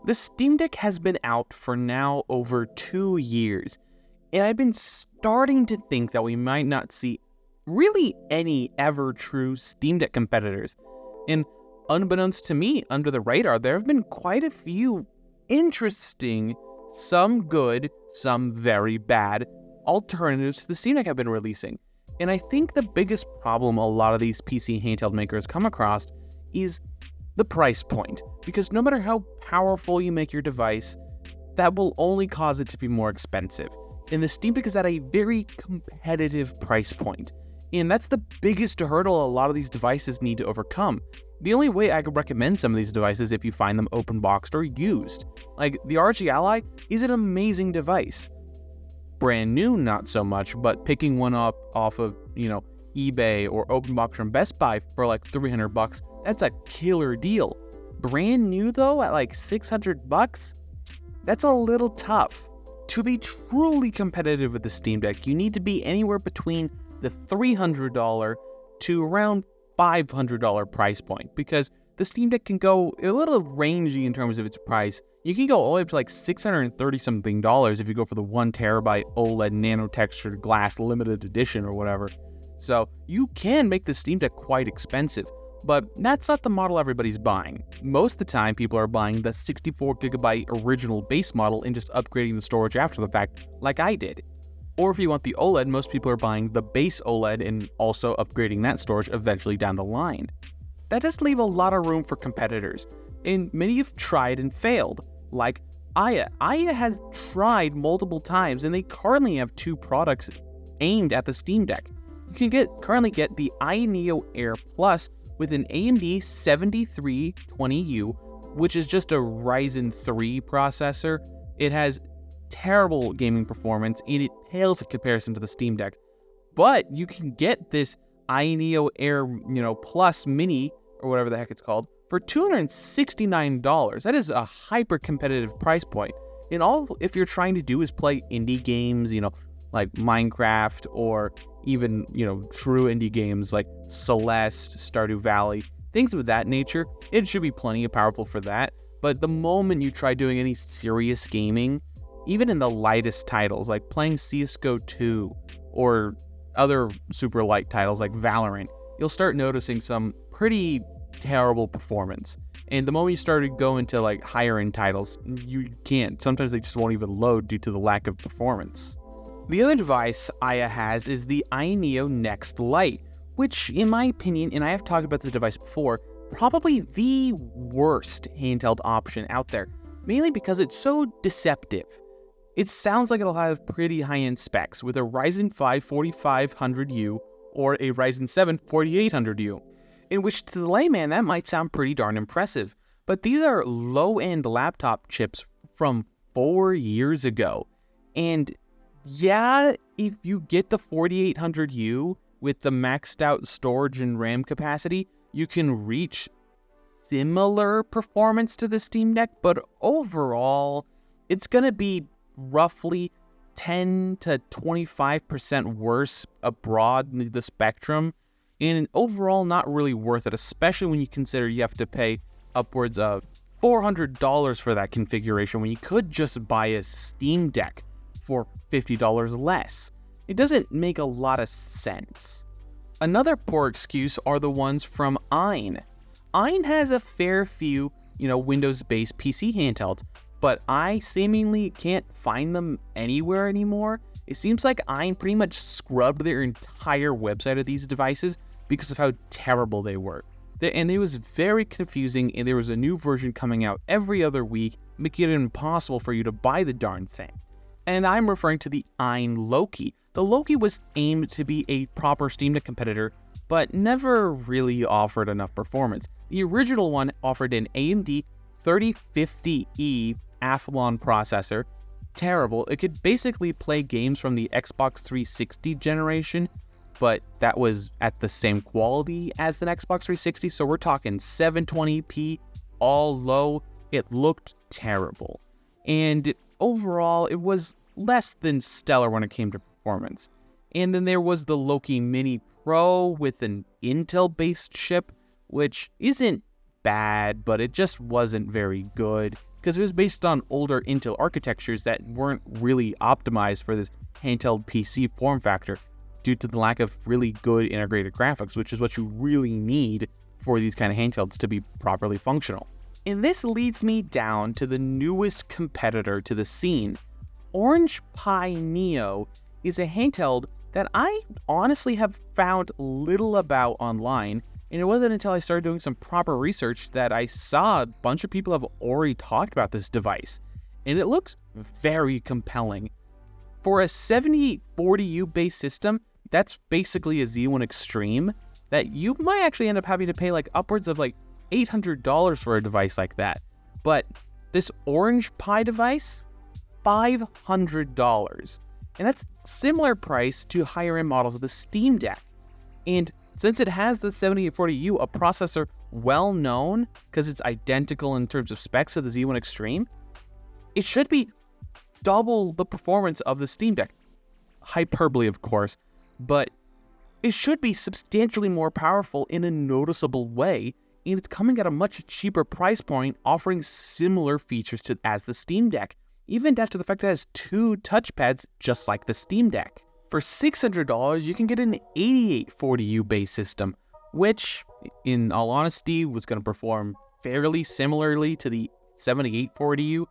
The Steam Deck has been out for now over 2 years, and I've been starting to think that we might not see really any ever true Steam Deck competitors. And unbeknownst to me, under the radar, there have been quite a few interesting, some good, some very bad, alternatives to the Steam Deck have been releasing. And I think the biggest problem a lot of these PC handheld makers come across is the price point. Because no matter how powerful you make your device, that will only cause it to be more expensive. And the Steam Deck is at a very competitive price point. And that's the biggest hurdle a lot of these devices need to overcome. The only way I could recommend some of these devices if you find them open boxed or used. Like, the ROG Ally is an amazing device. Brand new, not so much, but picking one up off of, eBay or open box from Best Buy for like $300, that's a killer deal. Brand new though, at like $600, that's a little tough. To be truly competitive with the Steam Deck, you need to be anywhere between the $300 to around $500 price point, because the Steam Deck can go a little rangy in terms of its price. You can go all the way up to like $630 something if you go for the 1TB OLED nano textured glass limited edition or whatever. So you can make the Steam Deck quite expensive, but that's not the model everybody's buying. Most of the time, people are buying the 64GB original base model and just upgrading the storage after the fact, like I did. Or if you want the OLED, most people are buying the base OLED and also upgrading that storage eventually down the line. That does leave a lot of room for competitors, and many have tried and failed, like Aya. Aya has tried multiple times, and they currently have 2 products aimed at the Steam Deck. You can currently get the Aya Neo Air Plus with an AMD 7320U, which is just a Ryzen 3 processor. It has terrible gaming performance, and it pales in comparison to the Steam Deck. But you can get this Aya Neo Air, Plus Mini, or whatever the heck it's called, for $269. That is a hyper-competitive price point. And all if you're trying to do is play indie games, like Minecraft, or even, true indie games like Celeste, Stardew Valley, things of that nature, it should be plenty of powerful for that. But the moment you try doing any serious gaming, even in the lightest titles, like playing CSGO 2, or other super light titles like Valorant, you'll start noticing some pretty terrible performance. And the moment you start to go into like higher end titles, you can't. Sometimes they just won't even load due to the lack of performance. The other device Aya has is the Aya Neo Next Lite, which in my opinion, and I have talked about this device before, probably the worst handheld option out there, mainly because it's so deceptive. It sounds like it'll have pretty high-end specs with a Ryzen 5 4500U or a Ryzen 7 4800U, in which to the layman that might sound pretty darn impressive, but these are low-end laptop chips from 4 years ago. And yeah, if you get the 4800U with the maxed out storage and RAM capacity, you can reach similar performance to the Steam Deck, but overall, it's going to be roughly 10 to 25% worse abroad in the spectrum, and overall not really worth it, especially when you consider you have to pay upwards of $400 for that configuration when you could just buy a Steam Deck for $50 less. It doesn't make a lot of sense. Another poor excuse are the ones from Ayn. Ayn has a fair few, Windows-based PC handhelds, but I seemingly can't find them anywhere anymore. It seems like Ayn pretty much scrubbed their entire website of these devices because of how terrible they were. And it was very confusing, and there was a new version coming out every other week, making it impossible for you to buy the darn thing. And I'm referring to the Ayn Loki. The Loki was aimed to be a proper Steam Deck competitor, but never really offered enough performance. The original one offered an AMD 3050E Athlon processor. Terrible. It could basically play games from the Xbox 360 generation, but that was at the same quality as an Xbox 360, so we're talking 720p, all low. It looked terrible. And overall, it was less than stellar when it came to performance. And then there was the Loki Mini Pro with an Intel-based chip, which isn't bad, but it just wasn't very good because it was based on older Intel architectures that weren't really optimized for this handheld PC form factor due to the lack of really good integrated graphics, which is what you really need for these kind of handhelds to be properly functional. And this leads me down to the newest competitor to the scene. Orange Pi Neo is a handheld that I honestly have found little about online, and it wasn't until I started doing some proper research that I saw a bunch of people have already talked about this device, and it looks very compelling. For a 7840U based system, that's basically a Z1 Extreme, that you might actually end up having to pay like upwards of like $800 for a device like that. But this Orange Pi device, $500. And that's similar price to higher end models of the Steam Deck. And since it has the 7840U, a processor well known because it's identical in terms of specs to the Z1 Extreme, it should be double the performance of the Steam Deck. Hyperbole, of course, but it should be substantially more powerful in a noticeable way, and it's coming at a much cheaper price point, offering similar features as the Steam Deck, even down to the fact that it has 2 touchpads just like the Steam Deck. For $600, you can get an 8840U based system, which, in all honesty, was going to perform fairly similarly to the 7840U.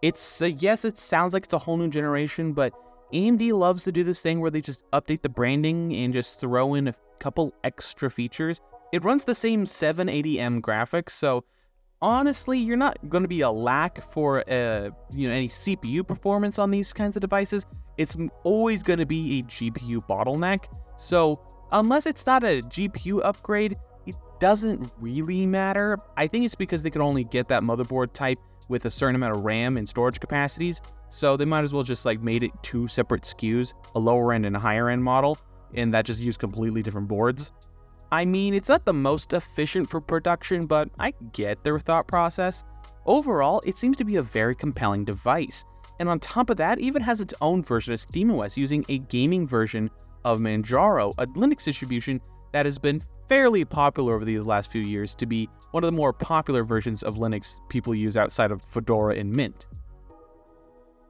Yes, it sounds like it's a whole new generation, but AMD loves to do this thing where they just update the branding and just throw in a couple extra features. It runs the same 780M graphics, so honestly, you're not going to be a lack for any CPU performance on these kinds of devices. It's always going to be a GPU bottleneck. So unless it's not a GPU upgrade, it doesn't really matter. I think it's because they could only get that motherboard type with a certain amount of RAM and storage capacities. So they might as well just like made it 2 separate SKUs, a lower end and a higher end model, and that just used completely different boards. I mean, it's not the most efficient for production, but I get their thought process. Overall, it seems to be a very compelling device. And on top of that, it even has its own version of SteamOS using a gaming version of Manjaro, a Linux distribution that has been fairly popular over these last few years to be one of the more popular versions of Linux people use outside of Fedora and Mint.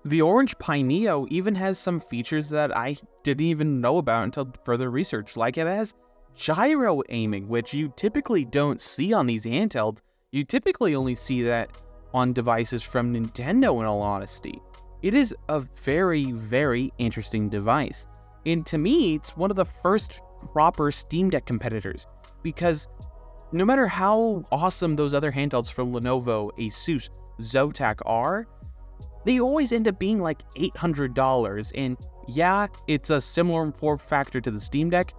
The Orange Pi Neo even has some features that I didn't even know about until further research, like it has gyro aiming, which you typically don't see on these handhelds. You typically only see that on devices from Nintendo, in all honesty. It is a very, very interesting device. And to me, it's one of the first proper Steam Deck competitors, because no matter how awesome those other handhelds from Lenovo, Asus, Zotac are, they always end up being like $800. And yeah, it's a similar form factor to the Steam Deck,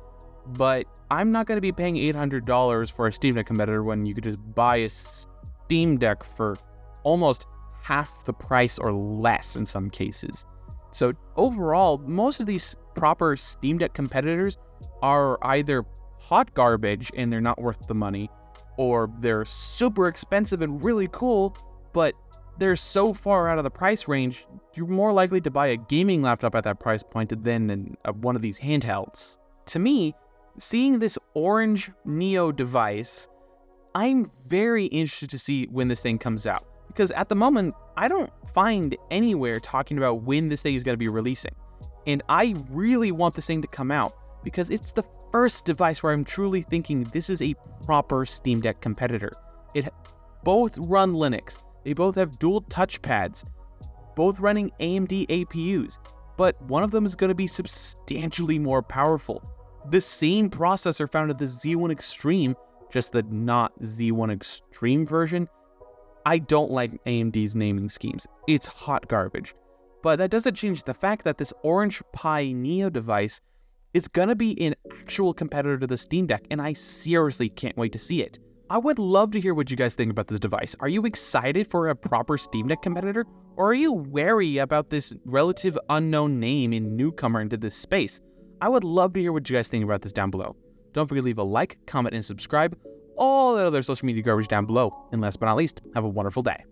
but I'm not going to be paying $800 for a Steam Deck competitor when you could just buy a Steam Deck for almost half the price or less in some cases. So overall, most of these proper Steam Deck competitors are either hot garbage and they're not worth the money, or they're super expensive and really cool, but they're so far out of the price range, you're more likely to buy a gaming laptop at that price point than one of these handhelds. To me, seeing this Orange Neo device, I'm very interested to see when this thing comes out, because at the moment, I don't find anywhere talking about when this thing is going to be releasing. And I really want this thing to come out, because it's the first device where I'm truly thinking this is a proper Steam Deck competitor. It both run Linux, they both have dual touchpads, both running AMD APUs, but one of them is going to be substantially more powerful. The same processor found in the Z1 Extreme, just the not Z1 Extreme version. I don't like AMD's naming schemes. It's hot garbage. But that doesn't change the fact that this Orange Pi Neo device is going to be an actual competitor to the Steam Deck, and I seriously can't wait to see it. I would love to hear what you guys think about this device. Are you excited for a proper Steam Deck competitor, or are you wary about this relative unknown name and newcomer into this space? I would love to hear what you guys think about this down below. Don't forget to leave a like, comment, and subscribe. All the other social media garbage down below. And last but not least, have a wonderful day.